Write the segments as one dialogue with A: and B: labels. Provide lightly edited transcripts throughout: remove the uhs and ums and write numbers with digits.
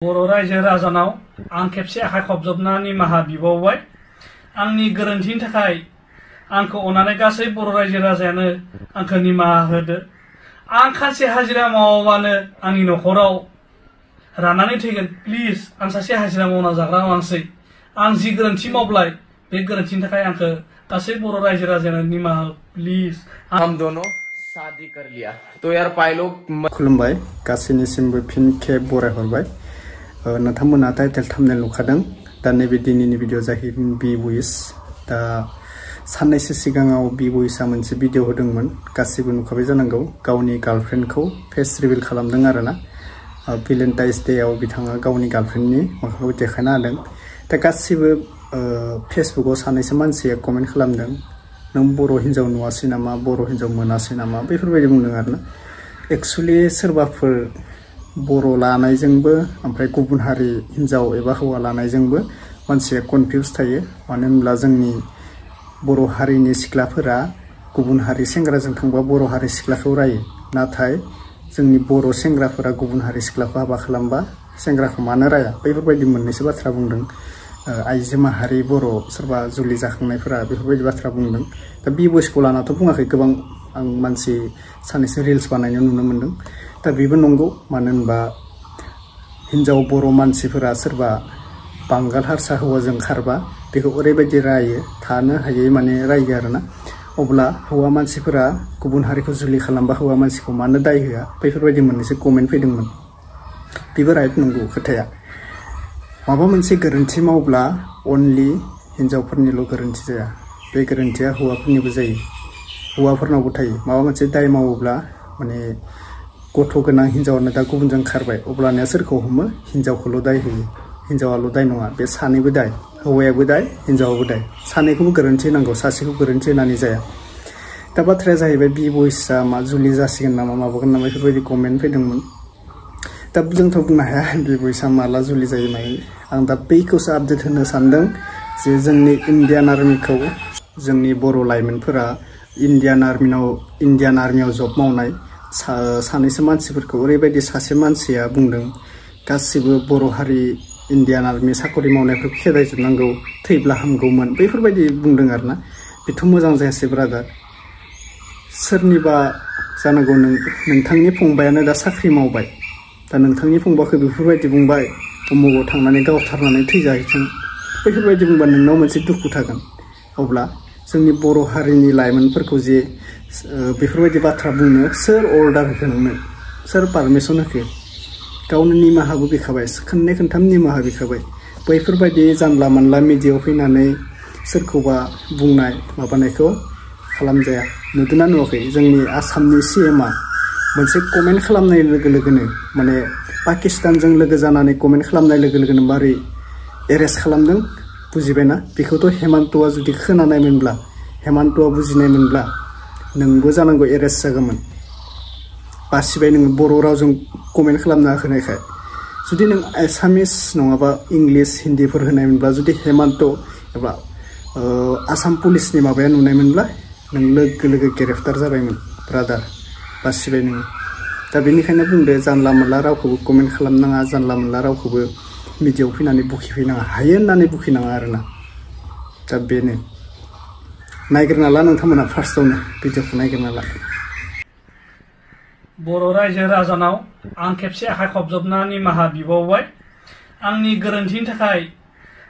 A: बर' रायजो राजानाव आं खेबसे आखाइ खबजबना निमाहा बिबावबाय। आंनि गोरोन्थिनि थाखाय आंखौ अननानै गासै बर' रायजो राजायानो आंखौ निमाहा होदो। आं खानसे हाजिरा मावाबानो आंनि न'खराव राननानै थैगोन। प्लिज, आं सासे हाजिरा मावना जाग्रा मानसि। आं जि गोरोन्थि मावबाय बे गोरोन्थिनि थाखाय आंखौ गासै बर' रायजो राजायानो निमाहा हो प्लिज।
B: हम दोनों शादी कर लिया तो यार पायलो
C: खुलुमबाय गासैनिसिमबो फिन खेब बरायहरबाय। नोंथांमोना टाइटेल थाम्बनेल नुखादों। दा नैबे दिनैनि भिडिअ जाहैबाय बि वइस। दा साननैसो सिगाङाव बि वइसआ मोनसे भिडिअ होदोंमोन, गासिबो नुखाबाय जानांगौ। गावनि गार्लफ्रेन्डखौ फेस रिभिल खालामदों आरोना। भेलेन्टाइन्स डेआव बिथाङा गावनि गार्लफ्रेन्डनि मोखांखौ देखायना होदों। दा गासिबो फेसबुकआव सानैसो मानसिया कमेन्ट खालामदों, नों बर' हिन्जाव नुवासै नामा, बर' हिन्जाव मोनासै नामा, बेफोरबायदि बुंदों आरोना। एक्सुवेलि सोरबाफोर बर' लानायजोंबो ओमफ्राय गुबुन हारि हिन्जाव एबा हौवा लानायजोंबो मानसिया कनफिउज थायो। मानो होनब्ला जोंनि बर' हारिनि सिख्लाफोरा गुबुन हारि सेंग्राजों थांबा बर' हारि सिख्लाखौ रायो, नाथाय जोंनि बर' सेंग्राफोरा गुबुन हारि सिख्लाखौ हाबा खालामबा सेंग्राखौ मानो राया, बेफोरबायदि मोननैसो बाथ्रा बुंदों। आइजो माहारि बर' सोरबा जुलि जाखांनायफोरा बेफोरबायदि बाथ्रा बुंदों। दा बि वइसखौ लानाथ' बुङाखै, गोबां आं मानसि सानैसो रिल्स बानायनाय नुनो मोन्दों। दा बेबो नंगौ, मानो होनबा हिन्जाव बर' मानसिफोरा सोरबा बांगाल हारसा हौवाजों खारबा बेखौ ओरैबायदि रायो, थानो हायै माने रायो आरोना। अब्ला हौवा मानसिफोरा गुबुन हारिखौ जुलि खालामबा हौवा मानसिखौ मानो दाय होआ, बेफोरबायदि मोननैसो कमेन्ट फैदोंमोन। बेबो राइट, नंगौ खोथाया। माबा मोनसे गोरोन्थि मावब्ला अनलि हिन्जावफोरनिल' गोरोन्थि जाया, बे गोरोन्थिया हौवाफोरनिबो जायो, हौवाफोरनावबो थायो। माबा मोनसे दाय मावोब्ला माने गथ' गोनां हिन्जावानो दा गुबुनजों खारबाय, अब्लानिया सोरखौ हमो, हिन्जावखौल' दाय होयो। हिन्जावाल' दाय नङा, बे सानैबो दाय, हौवायाबो दाय हिन्जावाबो दाय। सानैखौबो गोरोन्थि होनांगौ, सासेखौ गोरोन्थि होनानै जाया। दा बाथ्राया जाहैबाय बि वइसआ मा जुलि जासिगोन नामा, माबागोन नामा, बेफोरबायदि कमेन्ट फैदोंमोन। दा जोंथ' बुंनो हाया बि वइसआ माला जुलि जायो मायो। आं दा बैखौसो आपडेट होनो सानदों जे जोंनि इण्डियान आर्मिखौ, जोंनि बर' लाइमोनफोरा इण्डियान आर्मियाव जब मावनाय सानैसो मानसिफोरखौ ओरैबायदि सासे मानसिया बुंदों, गासिबो बर' हारि इण्डियान आर्मि साकरि मावनायफोरखौ खेदायजोबनांगौ, थैब्ला हामगौमोन, बेफोरबायदि बुंदों आरोना। बेथ' मोजां जायासै ब्रादार। सोरनिबा जानांगौ नोंथांनि फंबायानो दा साख्रि मावबाय, दा नोंथांनि फंबाखौ बेफोरबायदि बुंबाय, उमुगाव थांनानै गावथारनानै थैजाहैथों, बेफोरबायदि बुंबा नोंनाव मोनसे दुखु थागोन। अब्ला जोंनि बर' हारिनि लाइमोनफोरखौ जे बेफोरबायदि बाथ्रा बुंनो सोर अर्डार होखो नोंनो, सोर पारमिसन होखो? गावनो निमाहाबो बिखाबाय, खननै खनथाम निमाहा बिखाबाय। बैफोरबायदि जानला मानला मिडियायाव फैनानै सोरखौबा बुंनाय माबानायखौ खालामजाया। नुदोंना नुवाखै, जोंनि आसामनि CMआ मोनसे कमेन्ट खालामनाय लोगो लोगोनो, माने पाकिस्तानजों लोगो जानानै कमेन्ट खालामनाय लोगो लोगोनो मारै एरेस्ट खालामदों, बुजिबायना? बेखौथ' हेमन्तआ जुदि खोनानायमोनब्ला, हेमन्तआ बुजिनायमोनब्ला नोंबो जानांगौ एरेस्ट जागौमोन। बासिबाय नोङो बर' रावजों कमेन्ट खालामना होनायखाय। जुदि नों एसामिस नङाबा इंलिस हिन्दीफोर होनायमोनब्ला, जुदि हेमन्त एबा आसाम पुलिसनि माबाया नुनायमोनब्ला नों लोगो लोगो गेरेफ्तार जाबायमोन ब्रादार, बासिबाय नोङो। दा बेनिखायनो बुंदो, जानला मोनला रावखौबो कमेन्ट खालामनाङा, जानला मोनला रावखौबो मिडियायाव फैनानै बुखिफैनाङा, हायो होननानै बुखिनाङा आरोना। दा बेनो, नायग्रोना ला नोंथांमोना फार्स्टआवनो भिडिअखौ नायग्रोना ला।
A: बर' रायजो राजानाव आं खेबसे आखाइ खबजबना निमाहा बिबावबाय। आंनि गोरोन्थिनि थाखाय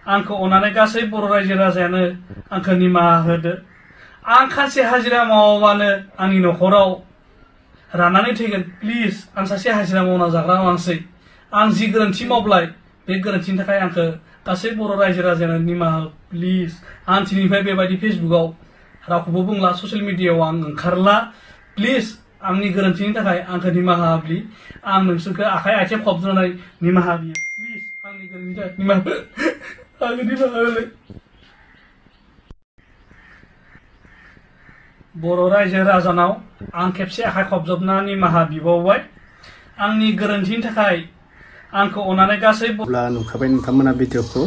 A: आंखौ अननानै गासै बर' रायजो राजायानो आंखौ निमाहा होदो। आं खानसे हाजिरा मावाबानो आंनि न'खराव राननानै थैगोन। प्लिज, आं सासे हाजिरा मावना जाग्रा मानसि। आं जि गोरोन्थि मावबाय बे गोरोन्थिनि थाखाय आंखौ गासै बर' रायजो राजायानो निमाहा हो प्लिज। आं दिनैनिफ्राय बेबायदि फेसबुकआव रावखौबो बुंला, ससियेल मिडियायाव आं ओंखारला। प्लिज, आंनि गोरोन्थिनि थाखाय आंखौ निमाहा होब्लि। आं नोंसोरखौ आखाइ आथिं खबजबनानै निमाहा बियो। प्लिज, आंनि गोरोन्थिनि थाखाय निमाहा हो, आंखौ निमाहा होलाय। बर' रायजो राजानाव आं खेबसे आखाइ खबजबना निमाहा बिबावबाय। आंनि गोरोन्थिनि थाखाय आंखौ अननानै गासै
C: अब्ला नुखाबाय नोंथांमोना भिडिअखौ।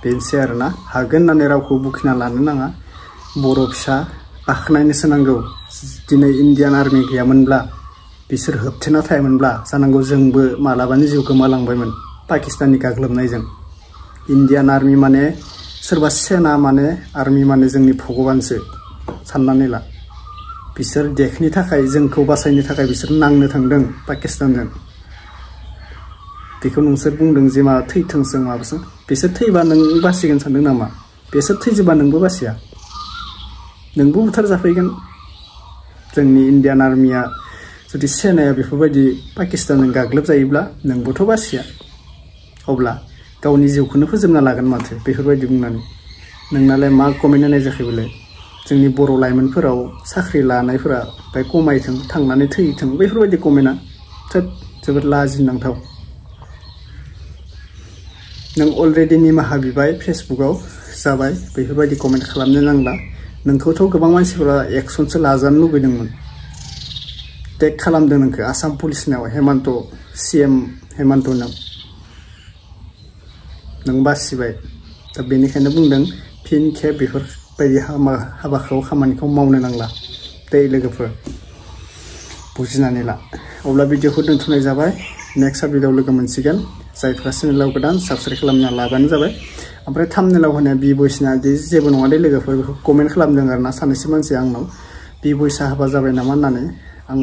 C: बेनोसै आरोना, हागोन होननानै रावखौ बुखिना लानो नाङा। बर' फिसा बाख्नायनोसो नांगौ। दिनै इण्डियान आर्मि गैयामोनब्ला, बिसोर होबथेना थायामोनब्ला जानांगौ जोंबो मालाबानि जिउ गोमालांबायमोन। पाकिस्ताननि गाग्लोबनायजों इन्डियान आर्मी माने सोरबा सेना माने आर्मी माने जोंनि भगवानसो साननानै ला बिसोर देखनि थाखाय जोंखौ बासायनो थाखाय बिसोर नांनो थांदों पाकिस्तानजों बेखौ नोंसोर बुंदों जे मा थैथोंसों माबासों बिसोर थैबा नों बासिगोन सानदों नामा बिसोर थैजोबा नोंबो बासिया नोंबो बुथार जाफैगोन जोंनि इन्डियान आर्मिया जुदि सेनाया बेफोरबायदि पाकिस्तानजों गाग्लोब जायोब्ला नोंबोथ' बासिया अब्ला गावनि जिउखौनो फोजोबना लागोन माथो बेफोरबायदि बुंनानै नोंनालाय मा कमेन्ट होनाय जाखो बेलाय जोंनि बर' लाइमोनफोराव साख्रि लानायफोरा बाय खमायथों थांनानै थैथों बेफोरबायदि कमेन्टआ जोबोद लाजिनांथाव नों अलरेडि निमाहा बिबाय फेसबुकाव जाबाय बेफोरबायदि कमेन्ट खालामनो नांला नोंखौथ' गोबां मानसिफोरा एक्सनसो लाजानो लुबैदोंमोन टेग खालामदों नोंखौ आसाम पुलिसनाव हेमन्त CM हेमन्तनाव नों बासिबाय दा बेनिखायनो बुंदों फिन खेब बेफोरबायदि हाबाखौ खामानिखौ मावनो नांला दै लोगोफोर बुजिनानै ला अब्ला भिडिअखौ दोनथ'नाय जाबाय नेक्स्ट भिडिअआव लोगो मोनसिगोन जायफ्रा चेनेलाव गोदान साबस्क्राइब खालामना लाबानो जाबाय ओमफ्राय थाम्बनेलाव होनाया बि भइसना जेबो नङा दे लोगोफोर बेखौ कमेन्ट खालामदों आरोना सानैसो मानसिया आंनाव बि भइसआ हाबा जाबाय नामा होननानै आं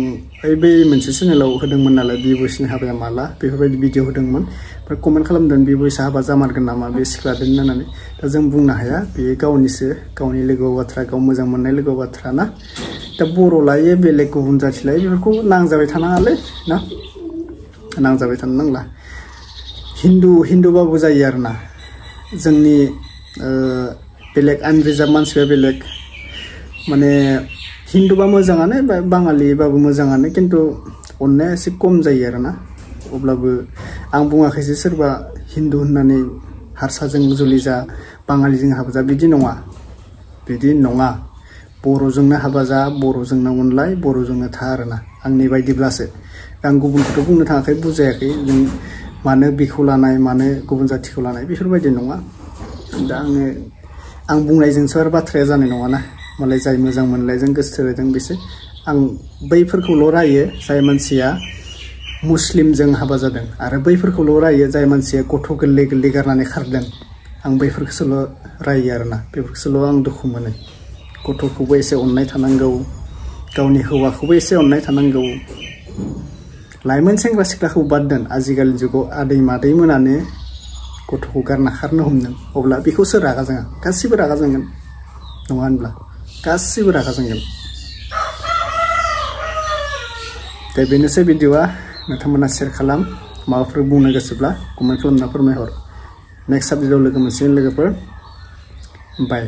C: बै मोनसे चेनेलाव होदोंमोन नालाय बि भइसनि हाबाया माला बेफोरबायदि भिडिअ होदोंमोन ओमफ्राय कमेन्ट खालामदों बि भइसआ हाबा जामारगोन नामा बे सिख्लादों होननानै दा जों बुंनो हाया बेयो गावनिसो गावनि लोगो बाथ्रा गाव मोजां मोननाय लोगो बाथ्रा ना दा बर' लायो बेलेग गुबुन जाथि लायो बेफोरखौ नांजाबाय थानाङालै ना नांजाबाय थानो नांला हिन्दुबाबो जायो आरोना जोंनि बेलेग आनरिजार्भ मानसिया बेलेग माने हिन्दुबा मोजाङानो बाङालिबाबो मोजाङानो खिन्थु अननाया एसे खम जायो आरोना अब्लाबो आं बुङाखै जे सोरबा हिन्दु होननानै हारसाजों जुलि जा बाङालिजों हाबा जा बिदि नङा बर'जोंनो हाबा जा बर'जोंनो अनलाय बर'जोंनो था आरोना आंनि बायदिब्लासो आं गुबुनखौथ' बुंनो थाङाखै बुजायाखै जों मानो बेखौ लानाय मानो गुबुन जाथिखौ लानाय बेफोरबायदि नङा दा आं बुंनायजोंसो आरो बाथ्राया जानाय नङाना मालाय जाय मोजां मोनलायजों गोसो थोलायदों बिसोर आं बैफोरखौल' रायो जाय मानसिया मुस्लिमजों हाबा जादों आरो बैफोरखौल' रायो जाय मानसिया गथ' गोरलै गारनानै खारदों आं बैफोरखौसोल' रायो आरोना बेफोरखौसोल' आं दुखु मोनो गथ'खौबो एसे अननाय थानांगौ गावनि हौवाखौबो एसे अननाय थानांगौ लाइमोन सेंग्रा सिख्लाखौ बाद दोन आजिखालि जुगाव आदै मादै मोनानो गथ'खौ गारना खारनो हमदों अब्ला बेखौ सोर रागा जोङा गासिबो रागा जोंगोन नङा होनब्ला गासिबो रागा जोंगोन दा बेनोसै भिडिअआ नोंथांमोना शेयार खालाम माबाफोर बुंनो गोसोब्ला कमेन्ट खालामना फोरमायहर नेक्स्ट भिडिअआव लोगो मोनसिगोन लोगोफोर बाय